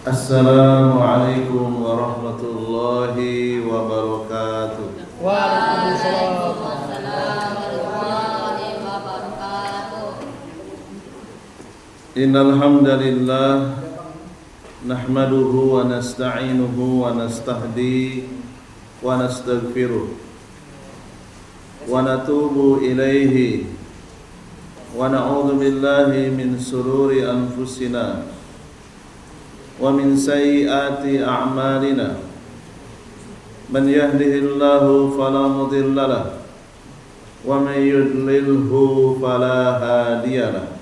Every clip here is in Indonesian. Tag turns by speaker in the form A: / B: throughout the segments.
A: Assalamualaikum warahmatullahi wabarakatuh.
B: Waalaikumsalam warahmatullahi wabarakatuh.
A: Innal hamdalillah nahmaduhu wa nasta'inuhu wa nastahdi wa nastaghfiruh wa natubu ilaihi wa na'udzu billahi min sururi anfusina wa min sayyiati a'malina. Man yahdihillahu fala mudilla lahu wa man yudlilhu fala hadiya lahu.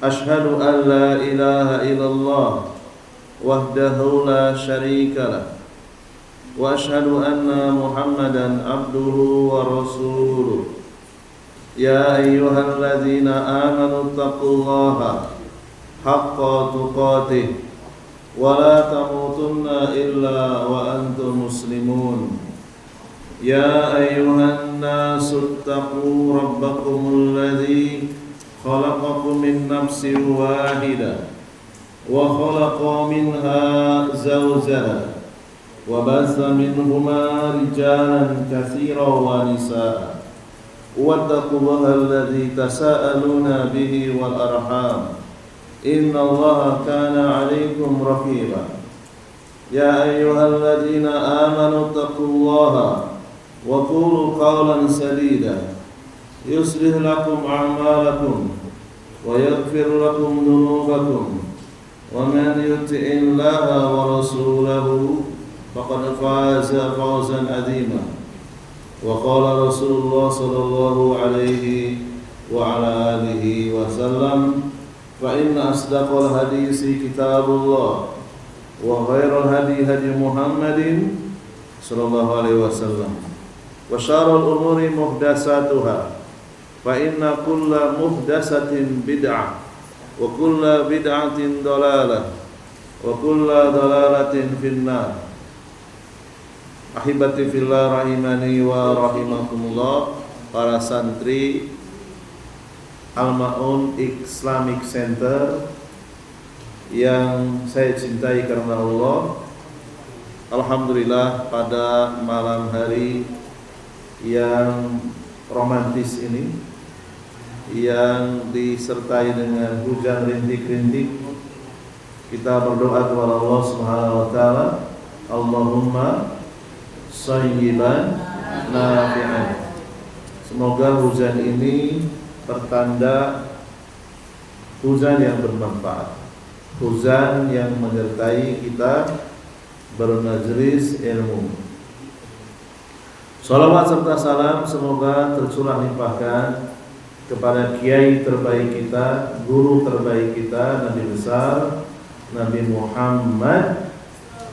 A: Ashhadu an la ilaha illallah wahdahu la syarika lahu wa ashhadu anna Muhammadan abduhu wa rasuluh. Ya ayyuhalladzina amanu taqullaha haqqa tuqatih wa la tamutunna illa wa antum muslimun. Ya ayyuhan nasu taqu rabbakumul ladzi khalaqakum min nafsin wahidah wa khalaqa minha zawjaha wa bassa minhuma rijalan katsiran wa nisaa. Wattaqullaha alladzi tasaaluna bihi wal arham. Inna Allaha kana 'alaikum raqiba. Ya ayyuhalladzina amanu taqullaha wa qulu qawlan sadida yuslih lakum a'malakum wa yaghfir lakum dhunubakum wa man yuti'illaha wa rasulahu faqad faza fawzan 'azima. Wa qala Rasulullah sallallahu alaihi wa ala alihi wasallam, fa inna asdaqal hadisi kitabullah wa khairal hadi hadi Muhammadin sallallahu alaihi wasallam wa syarrul umuri muhdatsatuha fa inna kulla muhdatsatin bid'ah wa kulla bid'atin dhalalah wa kulla dhalalatin finnar. Ahibati fillah rahimani wa rahimakumullah. Para santri Al-Ma'un Islamic Center yang saya cintai karena Allah, alhamdulillah pada malam hari yang romantis ini, yang disertai dengan hujan rintik-rintik, kita berdoa kepada Allah Subhanahu wa taala, Allahumma shayyiban nafi'an. Semoga hujan ini pertanda hujan yang bermanfaat, hujan yang menyertai kita bermajlis ilmu. Salawat serta salam semoga tercurah limpahkan kepada kiai terbaik kita, guru terbaik kita, Nabi besar Nabi Muhammad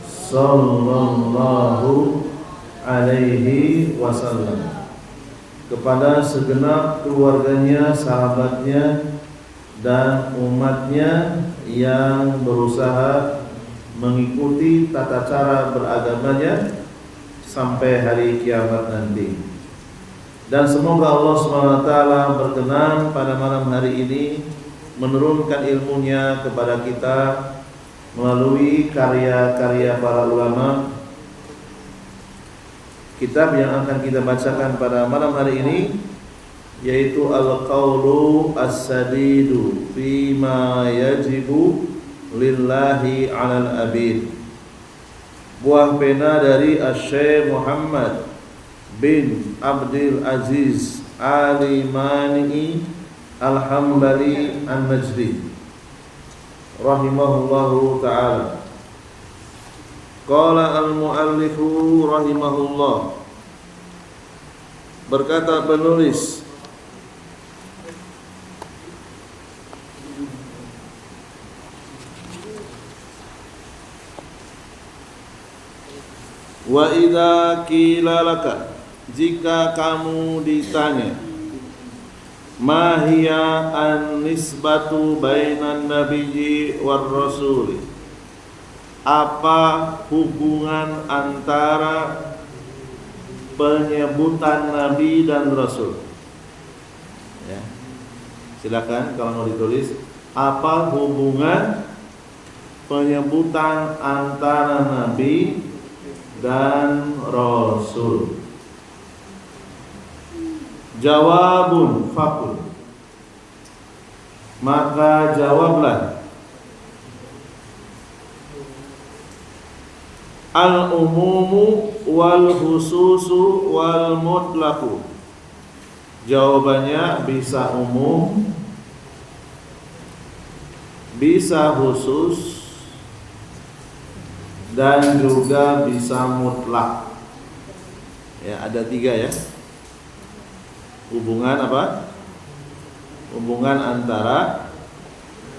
A: sallallahu alaihi wasallam, kepada segenap keluarganya, sahabatnya, dan umatnya yang berusaha mengikuti tata cara beragamanya sampai hari kiamat nanti. Dan semoga Allah SWT berkenan pada malam hari ini menurunkan ilmunya kepada kita melalui karya-karya para ulama. Kitab yang akan kita bacakan pada malam hari ini yaitu Al-Qawlu As-Sadidu Fima Yajibu Lillahi 'Alal Abid, buah pena dari Asy-Syaikh Muhammad bin Abdul Aziz Al-Mani Al-Hambali An-Najdi rahimahullahu ta'ala. Qala al-muallifu rahimahullah, berkata penulis, wa idza qila laka, jika kamu ditanya, ma hiya an-nisbatu bainan nabiyyi war rasuli, apa hubungan antara penyebutan Nabi dan Rasul? Ya. Silakan kalau mau ditulis Apa hubungan penyebutan antara nabi dan rasul? Jawabun fakul, maka jawablah. Al-umumu wal khususu wal mutlaqu. Jawabannya bisa umum, bisa khusus, dan juga bisa mutlak. Ya, ada 3 ya. Hubungan apa? Hubungan antara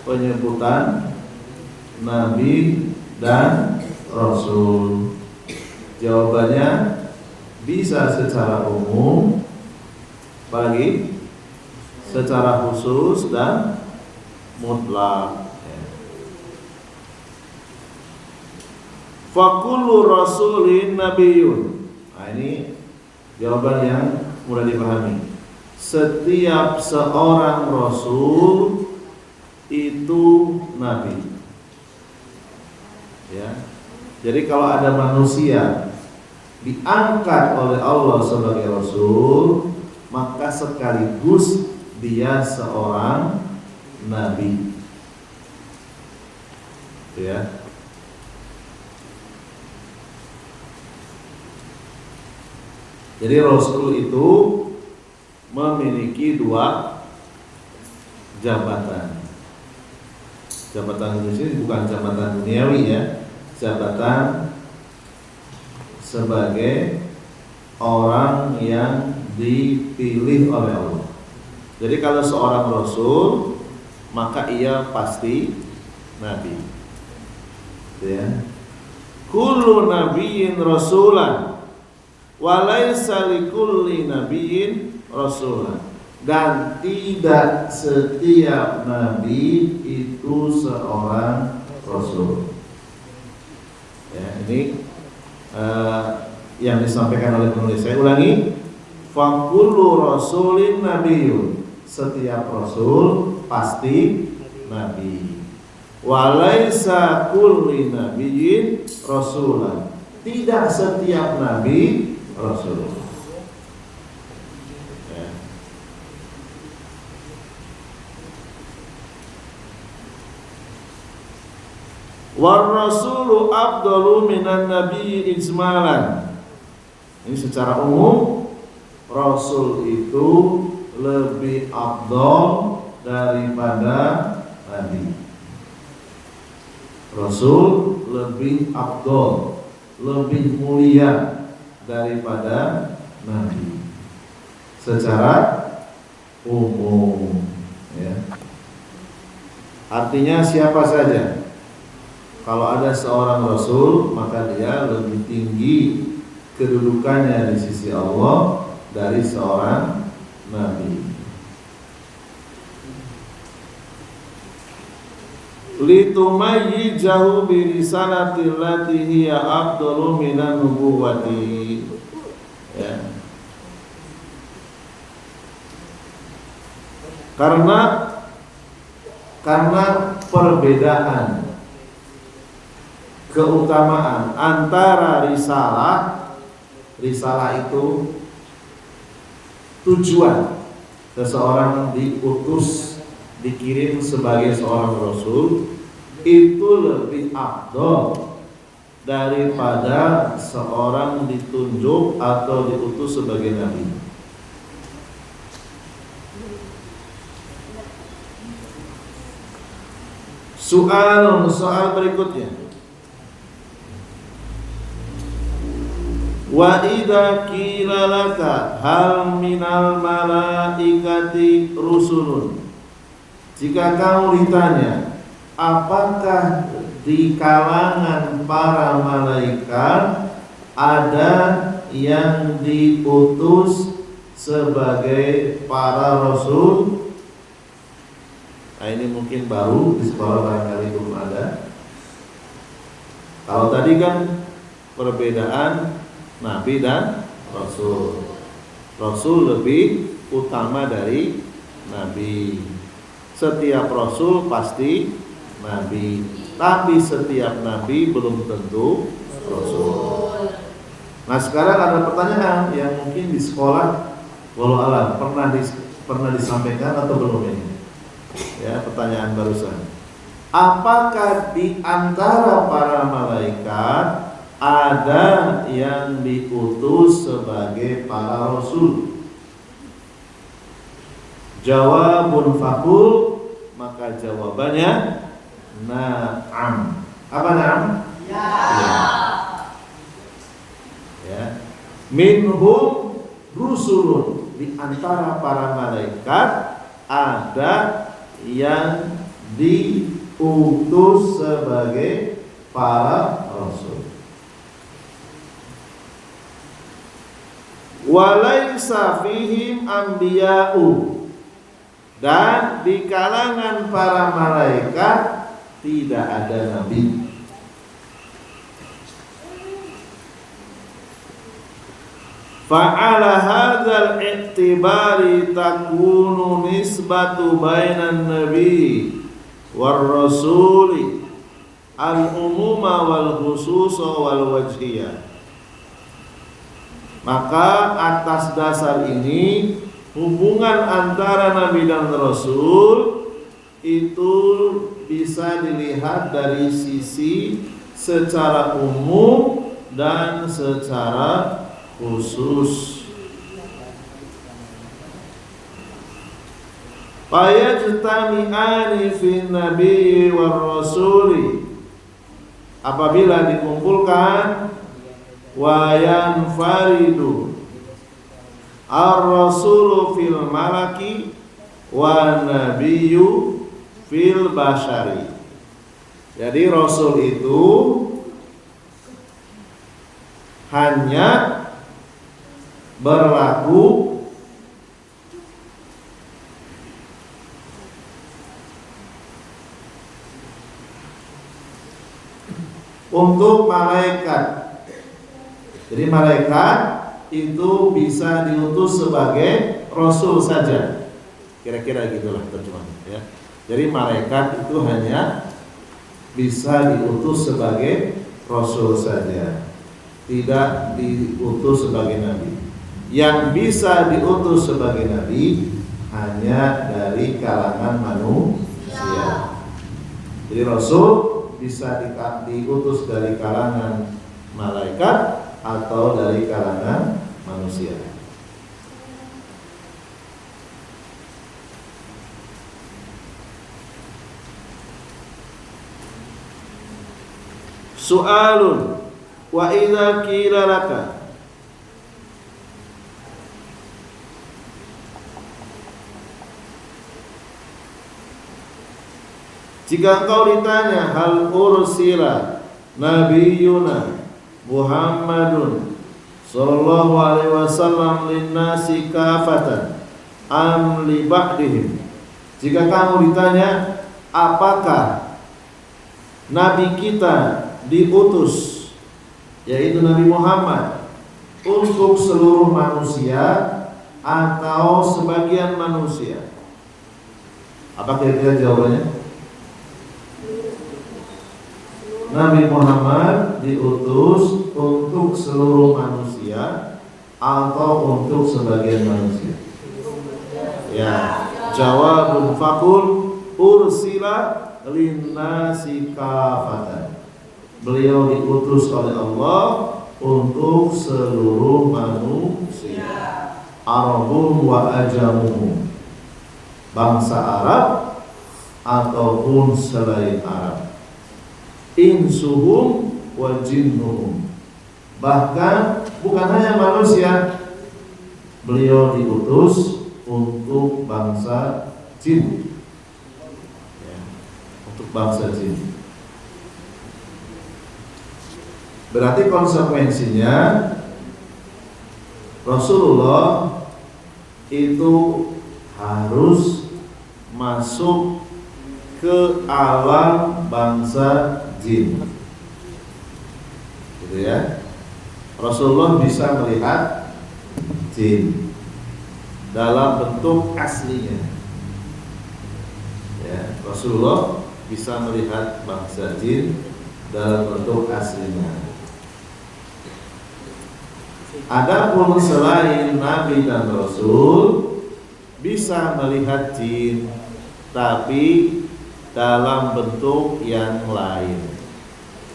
A: penyebutan nabi dan rasul. Jawabannya bisa secara umum, apalagi secara khusus dan mutlak. Fakullu rasulin nabiyun. Nah, ini jawaban yang mudah dipahami. Setiap seorang rasul itu nabi. Ya. Jadi kalau ada manusia diangkat oleh Allah sebagai rasul, maka sekaligus dia seorang nabi. Ya. Jadi rasul itu memiliki 2 jabatan. Jabatan di sini bukan jabatan duniawi ya, jabatan sebagai orang yang dipilih oleh Allah. Jadi kalau seorang rasul, maka ia pasti nabi. Ya. Kullu nabiyyin rasulan wa laisa likulli nabiyyin rasulan. Dan tidak setiap nabi itu seorang rasul. Ya, ini yang disampaikan oleh penulis. Saya ulangi. Fakullu rasulin nabiyyun. Setiap rasul pasti nabi. Walaisa kulli nabiyyin rasulan. Tidak setiap nabi rasul. Ya. War rasulu afdalu minan nabiyyi ijmalan. Ini secara umum, rasul itu lebih afdal daripada nabi. Rasul lebih afdal, lebih mulia daripada nabi secara umum, ya. Artinya siapa saja kalau ada seorang rasul, maka dia lebih tinggi kedudukannya di sisi Allah dari seorang nabi. Litumayyijahu birisalati allati hiya afdalu minan nubuwati. Ya. Karena perbedaan keutamaan antara risalah itu tujuan seseorang diutus, dikirim sebagai seorang rasul, itu lebih afdal daripada seorang ditunjuk atau diutus sebagai nabi. Soal berikutnya. Wa idza qila laka hal minal malaikati rusulun. Jika kamu ditanya, apakah di kalangan para malaikat ada yang diutus sebagai para rasul? Nah, ini mungkin baru di sekolah, barangkali belum ada. Kalau tadi kan perbedaan nabi dan rasul. Rasul lebih utama dari nabi. setiap rasul pasti nabi, tapi setiap nabi belum tentu rasul. Nah sekarang ada pertanyaan yang mungkin di sekolah walau alam pernah disampaikan atau belum ini? Ya, pertanyaan barusan. Apakah di antara para malaikat ada yang diutus sebagai para rasul? Jawabun fakul, maka jawabannya na'am. Apa na'am? Ya. Ya. Minhum rusulun, di antara para malaikat ada yang diutus sebagai para rasul. Walaysa fihim anbiya'u, dan di kalangan para malaikat tidak ada nabi. Fa'ala hadzal i'tibari takunu nisbatu bainan nabi war rasuli al-umuma wal khususa wal wajhiyah. Maka atas dasar ini hubungan antara nabi dan rasul itu bisa dilihat dari sisi secara umum dan secara khusus. Fayajtami'ani fin nabi war rasuli, apabila dikumpulkan wa yanfaridu ar-rasulu fil malaki wa nabiyyu fil bashari. Jadi rasul itu hanya berlaku untuk malaikat. Jadi malaikat itu bisa diutus sebagai rasul saja. Kira-kira gitulah terjemahannya ya. Jadi malaikat itu hanya bisa diutus sebagai rasul saja, tidak diutus sebagai nabi. Yang bisa diutus sebagai nabi hanya dari kalangan manusia. Jadi rasul bisa diutus dari kalangan malaikat atau dari kalangan manusia. Soalun, wa idza qila laka, jika engkau ditanya hal ursila nabiyuna Muhammadun sallallahu alaihi wasallam linnasi kafatan am li ba'dihim, jika kamu ditanya apakah nabi kita diutus, yaitu Nabi Muhammad, untuk seluruh manusia atau sebagian manusia, apa kira-kira jawabannya? Nabi Muhammad diutus untuk seluruh manusia atau untuk sebagian manusia. Ya, jawabun fakul ursila linnasi kafatan. Beliau diutus oleh Allah untuk seluruh manusia. Arabun wa ajamuhum, bangsa Arab ataupun selain Arab. Insuhum wa jinnuhum, bahkan bukan hanya manusia, beliau diutus untuk bangsa jin ya, untuk bangsa jin. Berarti konsekuensinya Rasulullah itu harus masuk ke alam bangsa jin, gitu ya. Rasulullah bisa melihat jin dalam bentuk aslinya. Ya, Rasulullah bisa melihat bangsa jin dalam bentuk aslinya. Adapun selain Nabi dan Rasul bisa melihat jin, tapi dalam bentuk yang lain,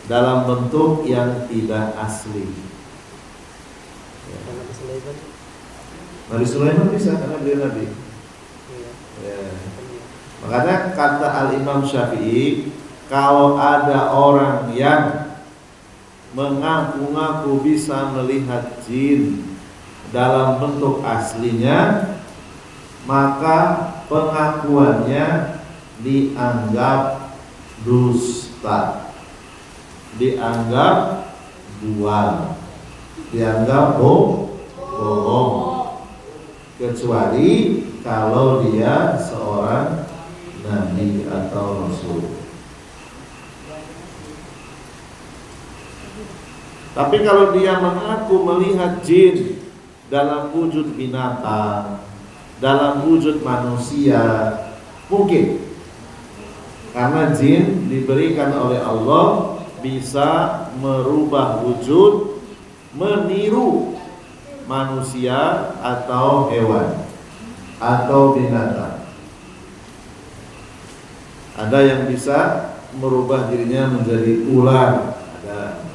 A: dalam bentuk yang tidak asli. Nabi Sulaiman bisa karena dia Nabi. Ya. Makanya kata Al-Imam Syafi'i, kalau ada orang yang mengaku-ngaku bisa melihat jin dalam bentuk aslinya, maka pengakuannya dianggap dusta, dianggap dual, dianggap bohong, kecuali kalau dia seorang nabi atau rasul. Tapi kalau dia mengaku melihat jin dalam wujud binatang, dalam wujud manusia, mungkin. Karena jin diberikan oleh Allah bisa merubah wujud, meniru manusia atau hewan atau binatang. Ada yang bisa merubah dirinya menjadi ular, ada.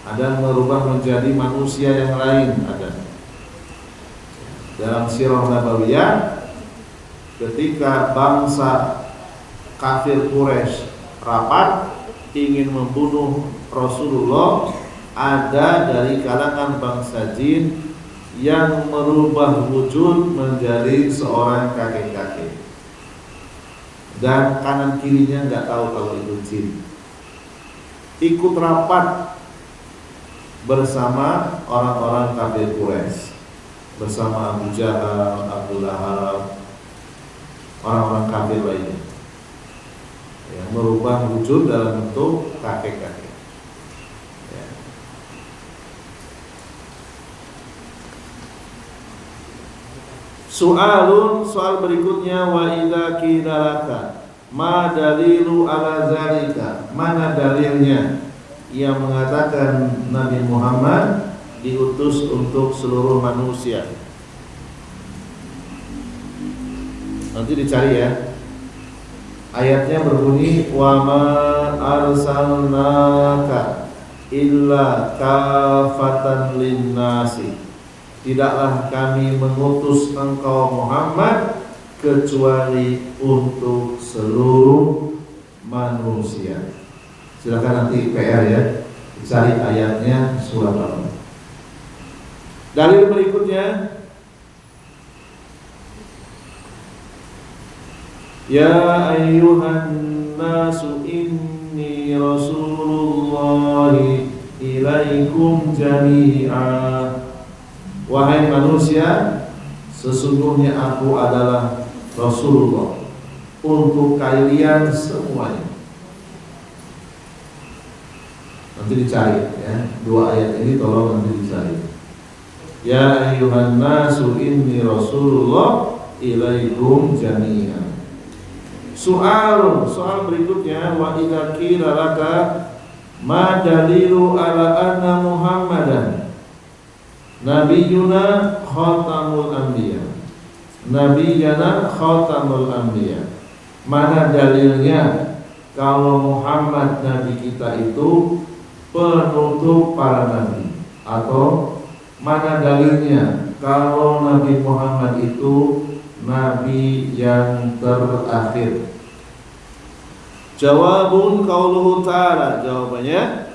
A: Ada merubah menjadi manusia yang lain, ada. Dalam Sirah Nabawiyah, ketika bangsa kafir Quraisy rapat ingin membunuh Rasulullah, ada dari kalangan bangsa jin yang merubah wujud menjadi seorang kakek-kakek, dan kanan kirinya nggak tahu kalau itu jin. Ikut rapat bersama orang-orang kafir Quraisy, bersama Abu Jahal, Abu Lahab, orang-orang kafir lainnya, yang merubah wujud dalam bentuk kakek-kakek. Ya. Soal berikutnya, wa idza qila laka ma dalilu ala zalika, mana dalilnya yang mengatakan Nabi Muhammad diutus untuk seluruh manusia. Nanti dicari ya. Ayatnya berbunyi, wa ma arsalnaka illa kafatan linnasi, tidaklah kami mengutus engkau Muhammad kecuali untuk seluruh manusia. Silakan nanti PR ya, cari ayatnya surat apa. Dalil berikutnya, ya ayyuhan nasu inni rasulullahi ilaikum jami'a, wahai manusia, sesungguhnya aku adalah Rasulullah untuk kalian semuanya. Nanti dicari ya, dua ayat ini tolong nanti dicari. Ya ayyuhan nasu inni rasulullah ilaikum jami'an. Soal berikutnya, wa idza qila laka ma dalilu ala anna Muhammadan nabiyuna khatamul anbiya, nabiyana khatamul anbiya, mana dalilnya kalau Muhammad nabi kita itu penutup para nabi, atau mana dalilnya kalau Nabi Muhammad itu nabi yang terakhir? Jawabun qauluhu ta'ala, jawabannya,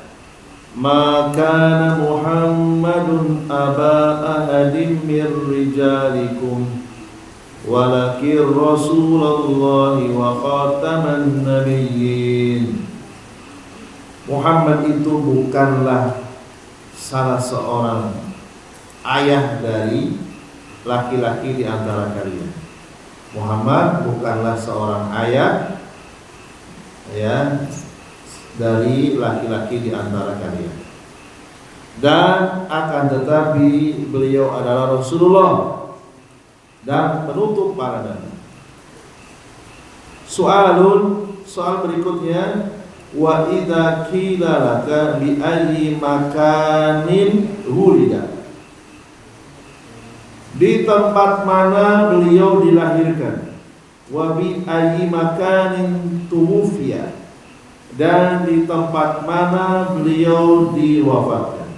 A: maka Muhammadun aba ahadin mir rijalikum walakin Rasulullah wa khataman nabiyyin. Muhammad itu bukanlah salah seorang ayah dari laki-laki di antara kalian. Muhammad bukanlah seorang ayah ya dari laki-laki di antara kalian. Dan akan tetapi beliau adalah Rasulullah dan penutup para nabi. soal berikutnya, wa idza qila laka bi ayyi makanin wulida, di tempat mana beliau dilahirkan, wa bi ayyi makanin tuwfiya, dan di tempat mana beliau diwafatkan.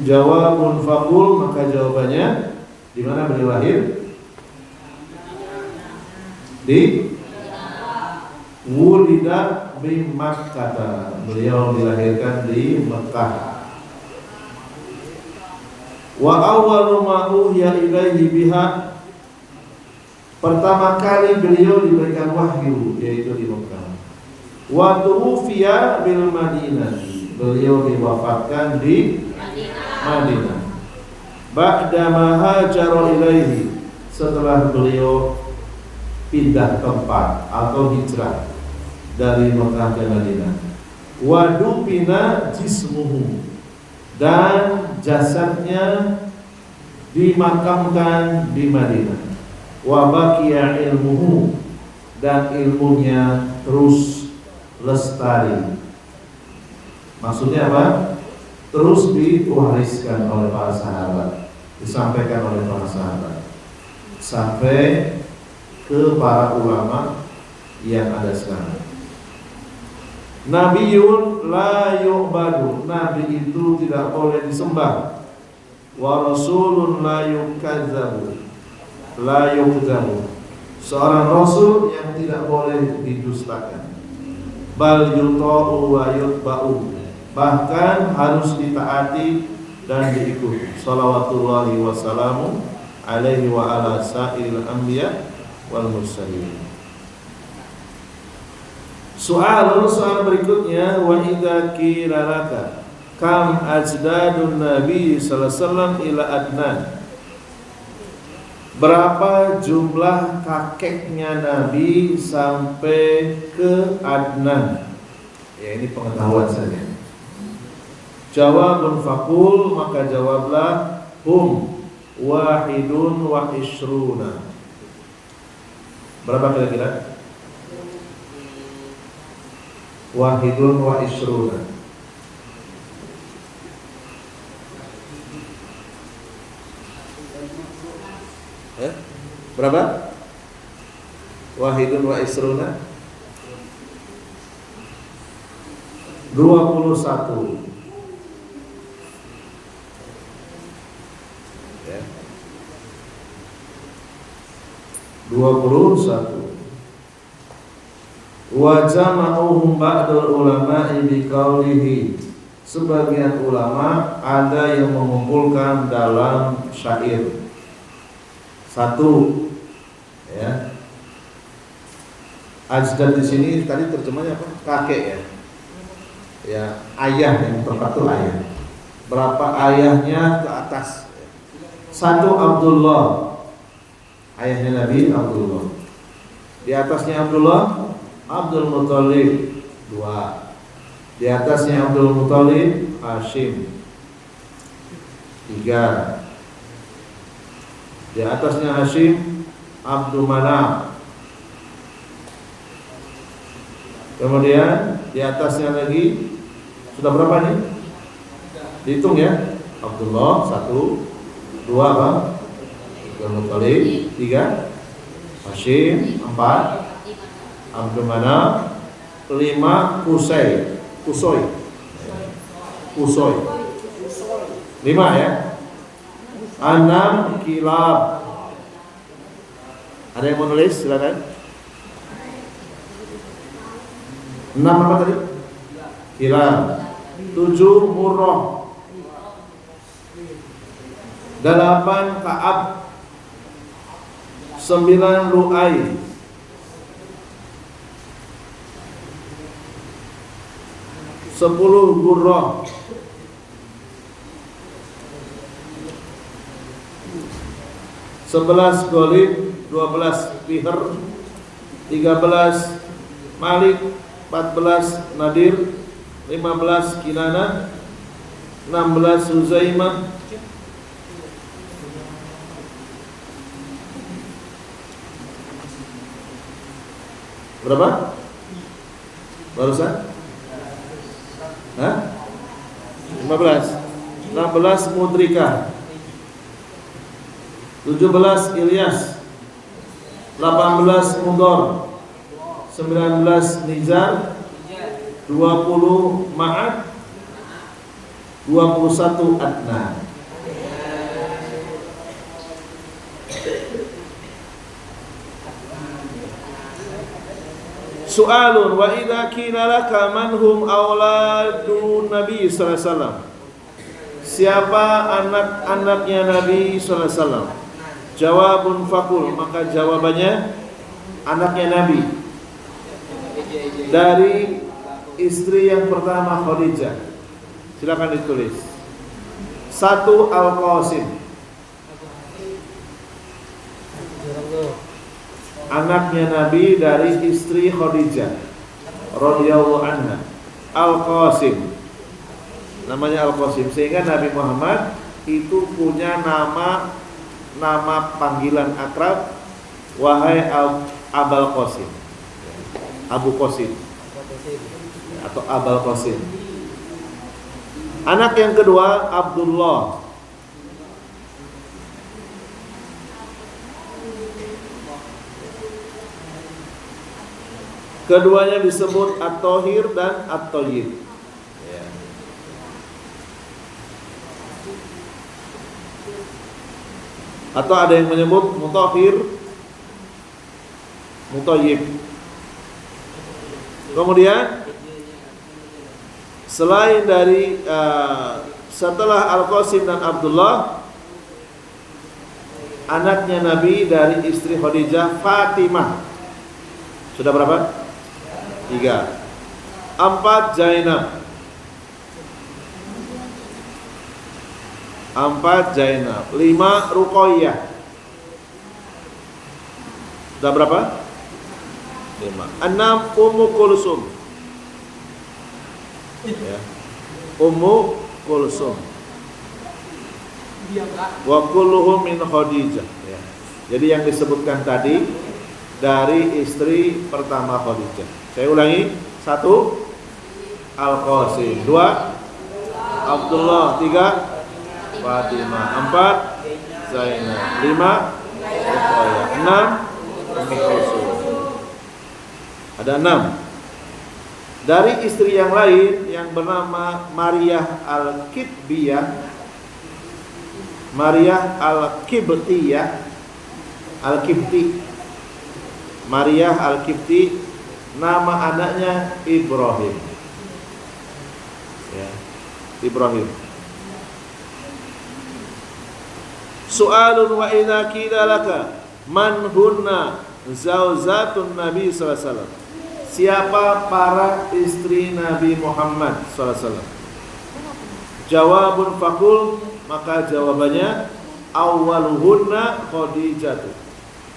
A: Jawabun faqul, maka jawabannya di mana beliau lahir? Di wulida bi Makkah, beliau dilahirkan di Mekah. Wa awwalu ma uhiya ilaihi biha, pertama kali beliau diberikan wahyu yaitu di Mekah. Wa tuwfiya bil Madinah, beliau diwafatkan di Madinah. Ba'da ma hajara ilaihi, setelah beliau pindah tempat atau hijrah dari Mekah ke Madinah. Wa dufina jismuhu, dan jasadnya dimakamkan di Madinah. Wa baqiya ilmuhu, dan ilmunya terus lestari. Maksudnya apa? Terus diwariskan oleh para sahabat, disampaikan oleh para sahabat sampai ke para ulama yang ada sekarang. Nabiyun la yu'badu, nabi itu tidak boleh disembah. Wa rasulun la yukazzabu, la yukazzabu, seorang rasul yang tidak boleh didustakan. Bal yuta'u wa yutba'u, bahkan harus ditaati dan diikuti. Shalawatullahi wassalamu alaihi wa ala sa'il anbiya wal mursalin. Soal berikutnya, wa idza qila laka kam ajdadun nabi sallallahu alaihi wasallam ila Adnan, berapa jumlah kakeknya Nabi sampai ke Adnan? Ya, ini pengetahuan saja. Jawabun faqul, maka jawablah hum wahidun wa ishruna. Berapa kira-kira? Wahidun wa ishruna. Berapa? Wahidun wa ishruna 21. Ya. 21. Wa jama'uhum ba'dul ulama'i biqaulihi, sebagian ulama ada yang mengumpulkan dalam syair. 1, ya. Ajdad di sini tadi terjemahnya apa? Kakek, ya. Ya, ayah, yang tepat itu ayah. Berapa ayahnya ke atas? 1 Abdullah, ayahnya Nabi Abdullah. Di atasnya Abdullah Abdul Muthalib 2. Di atasnya Abdul Muthalib Hashim 3. Di atasnya Hashim Abdul Manaf. Kemudian di atasnya lagi sudah berapa nih? Dihitung ya. Abdullah 1, 2 apa? Abdul Muthalib 3, Hashim 4, Abdul Manaf 5, Kusoy 5 ya. 6 Kilab. Ada yang mau nulis? Silakan. 6 apa tadi? Kilab. 7 Murrah. 8 Ka'ab. 9 Lu'ay. 10 Gurrah. 11 Ghalib. 12 Fihr. 13 Malik. 14 Nadir. 15 Kinana. 16 Huzaimah. 17 Berapa? Barusan? Hah? 15. 16 Mudrika. 17 Ilyas. 18 Mudor. 19 Nizar. 20 Ma'ad. 21 Adnan. Soalun wa idza qila laka man hum auladun Nabi sallallahu alaihi wasallam. Siapa anak-anaknya Nabi sallallahu alaihi wasallam? Jawabun faqul, maka jawabannya anaknya Nabi. Dari istri yang pertama Khadijah. Silakan ditulis. 1 Al-Qasim. Anaknya Nabi dari istri Khadijah radhiyallahu anha, Al-Qasim. Namanya Al-Qasim, sehingga Nabi Muhammad itu punya nama panggilan akrab, wahai Abul Qasim, Abu Qasim atau Abul Qasim. Anak yang kedua Abdullah. Keduanya disebut At-Thahir dan At-Thayyib. Ya. Atau ada yang menyebut Mutahhir, Muthayyib. Kemudian selain dari setelah Al-Qasim dan Abdullah, anaknya Nabi dari istri Khadijah Fatimah. Sudah berapa? 3. 4 Zainab. 5 Ruqayyah. Sudah berapa? 5. 6 Ummu Kulsum. Ya. Ummu Kulsum. Wa kulluhum min Khadijah. Ya. Jadi yang disebutkan tadi dari istri pertama Khadijah. Saya ulangi. 1 Al-Qasim. 2 Abdullah. 3 Fatimah. 4 Zainab. 5 Ruqayyah. 6 Ummu Kulsum. Ada 6. Dari istri yang lain yang bernama Maryah Al-Kibtiyah, Maryah Al-Kibtiyah, Al-Kibti, Maryah Al-Kibti, nama anaknya Ibrahim. Ya, Ibrahim. Soalun wa idza qila laka man hunna zauzatun Nabi sallallahu alaihi wasallam. Siapa para istri Nabi Muhammad sallallahu alaihi wasallam? Jawabun faqul, maka jawabannya awwaluhunna Khadijah.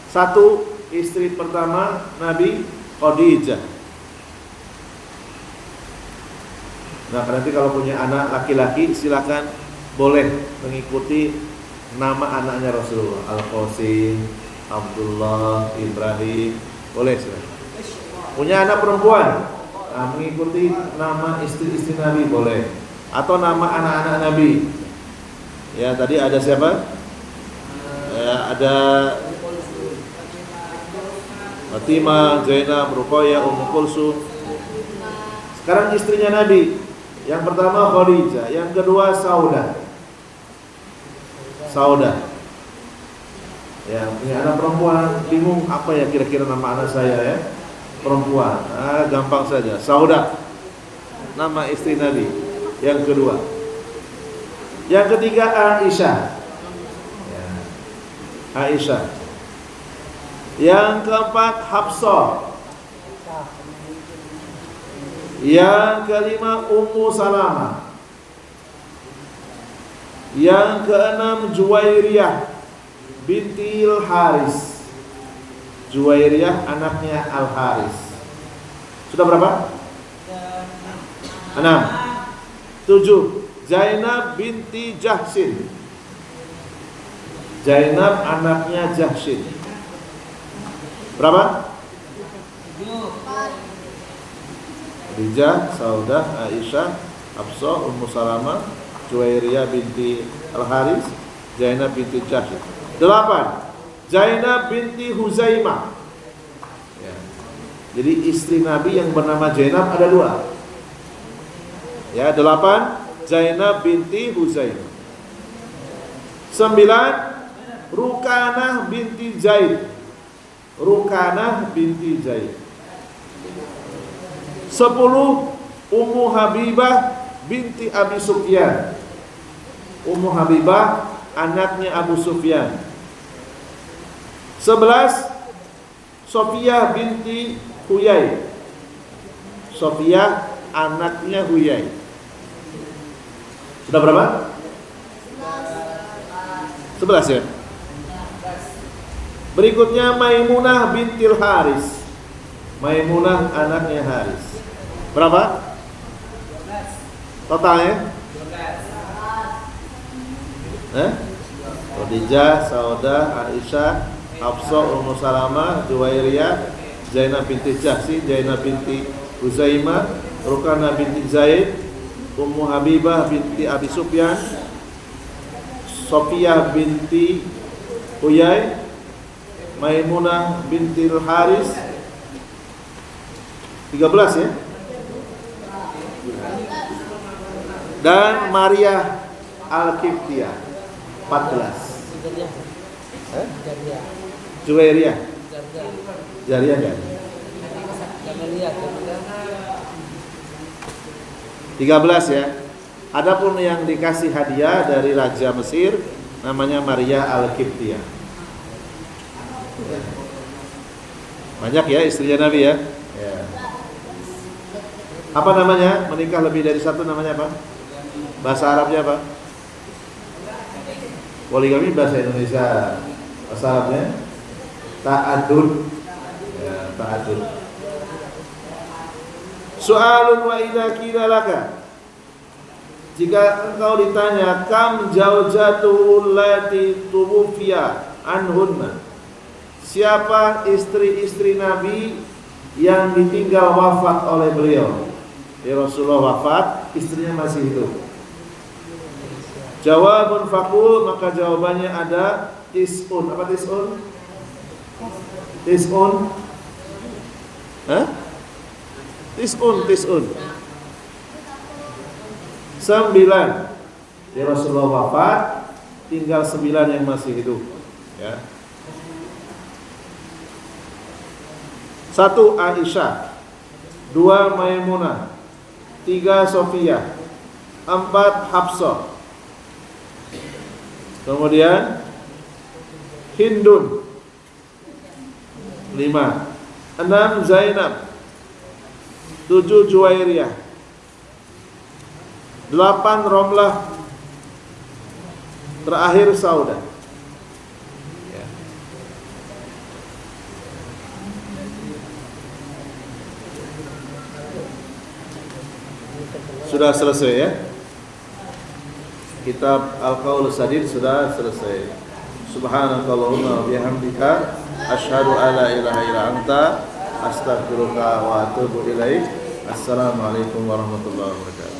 A: 1 istri pertama Nabi Khadijah. Nah, nanti kalau punya anak laki-laki silakan boleh mengikuti nama anaknya Rasulullah. Al-Qasim, Abdullah, Ibrahim, boleh silakan. Punya anak perempuan, nah, mengikuti nama istri-istri Nabi boleh, atau nama anak-anak Nabi. Ya, tadi ada siapa? Ya, ada Fatimah, Zainab, Ruqayyah, Ummu Kulsum. Sekarang istrinya Nabi. Yang pertama Khadijah, yang kedua Saudah. Ya, punya anak perempuan, bingung apa ya kira-kira nama anak saya ya? Perempuan. Gampang saja. Saudah. Nama istri Nabi. Yang kedua. Yang ketiga Aisyah. Ya. Aisyah. Yang keempat Hafsah. Yang kelima Ummu Salamah. Yang keenam Juwairiyah bintil Haris. Juwairiyah anaknya Al Haris. Sudah berapa? 6. 7 Zainab binti Jahsin. Zainab anaknya Jahsin. Berapa? Khadijah, Saudah, Aisyah, Hafsah, Ummu Salamah, Juwairiyah binti Al-Haris, Zainab binti Jahsh. 8. Zainab binti Huzaimah. Ya. Jadi istri Nabi yang bernama Zainab ada 2. Ya, 8. Zainab binti Huzaimah. 9. Rukanah binti Zaid. Rukanah binti Zaid. 10. Ummu Habibah binti Abi Sufyan. Ummu Habibah anaknya Abu Sufyan. 11. Sofiyah binti Huyai. Sofiyah anaknya Huyai. Sudah berapa? 11 ya. Berikutnya Maimunah bintil Haris. Maimunah anaknya Haris. Berapa? Totalnya? Khadijah, Saudah, Aisyah, Hafsah, Ummu Salamah, Juwairiyah, Zainab binti Jahsh, Zainab binti Huzaimah, Rukanah binti Zaid, Ummu Habibah binti Abi Sufyan, Sofiyah binti Huyai, Maimunah binti Haris. 13 ya. Dan Maria Al-Qibtiyah 14. Juwairiyah. Jariyah kan? 13 ya. Adapun yang dikasih hadiah dari Raja Mesir namanya Maria Al-Qibtiyah. Banyak ya istrinya Nabi ya. Ya. Apa namanya? Menikah lebih dari satu namanya apa? Bahasa Arabnya apa? Poligami bahasa Indonesia. Bahasa Arabnya ta'adud. Ya, ta'adud. Soalun wa idza qila laka. Jika engkau ditanya kam zaujatul lati tuwfiya anhunna. Siapa istri-istri Nabi yang ditinggal wafat oleh beliau? Ya Rasulullah wafat, istrinya masih hidup. Jawabun faqul, maka jawabannya ada tis'un. Apa tis'un? Tis'un. Hah? Tis'un. 9. Ya Rasulullah wafat, tinggal 9 yang masih hidup. Ya. 1 Aisyah, 2 Maimunah, 3 Sofiyah, 4 Hafsah. Kemudian Hindun 5, 6 Zainab, 7 Juwairiyah, 8 Romlah, terakhir Saudah. Ya. Sudah selesai ya. Kitab Al-Qaul Sadid sudah selesai. Subhanakallahumma wa bihamdika asyhadu an la ilaha illa anta astaghfiruka wa atubu ilaik. Assalamualaikum warahmatullahi wabarakatuh.